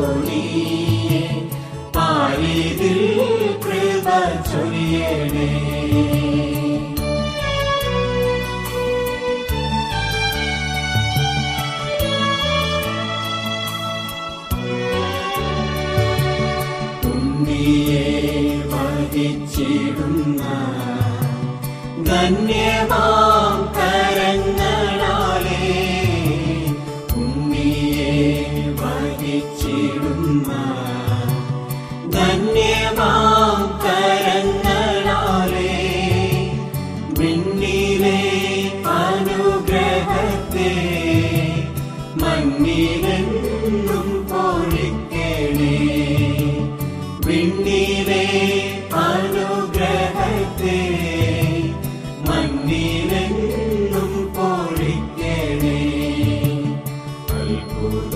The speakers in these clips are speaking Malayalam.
അന്തോണിയേ പാരിതിൽ കൃപ ചൊരിയണേ. ഉണ്ണിയെ വഹിച്ചിടുന്ന ധന്യമാം കരങ്ങളാലേ ഉണ്ണിയെ വഹിച്ചിടുന്ന ധന്യമാം കരങ്ങളാലേ വിണ്ണിലെ അനുഗ്രഹത്തെ മണ്ണിലെന്നും പൊഴിക്കണേ. വിണ്ണിലെ അനുഗ്രഹത്തെ മണ്ണിലെന്നും പൊഴിക്കണേ. അത്ഭുത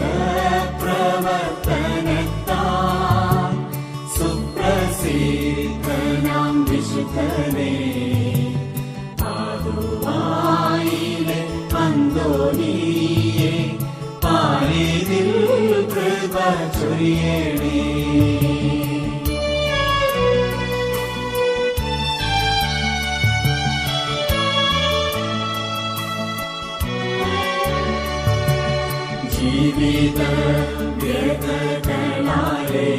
പ്രവർത്തനത്താൽ സുപ്രസിദ്ധനാം വിശുദ്ധനേ പാതുവായിലെ അന്തോണിയേ പാരിതിൽ കൃപ ചൊരിയണേ. ജീവിത വ്യതകളാലേ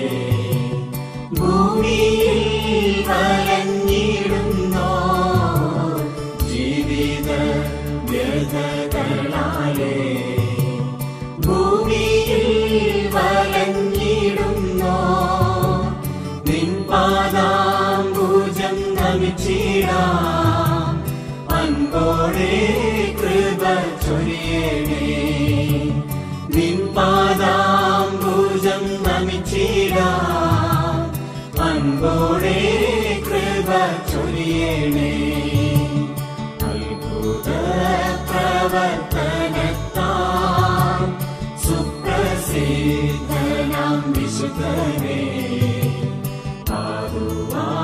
ഭൂമിയിൽ വലഞ്ഞിടുന്നോ ജീവിത വ്യതകളാലേ ഭൂമിയിൽ വലഞ്ഞിടുന്നോ നിൻ പാദാംബുജം നമിച്ചിടാം അൻപോടെ കൃപ ചൊരിയണേ. നിൻ പാദാംബുജം നമിച്ചിടാം അൻപോടെ കൃപ ചൊരിയണേ. അത്ഭുത പ്രവർത്തനത്താൽ സുപ്രസിദ്ധനാം വിശുദ്ധനേ പാതുവായിലെ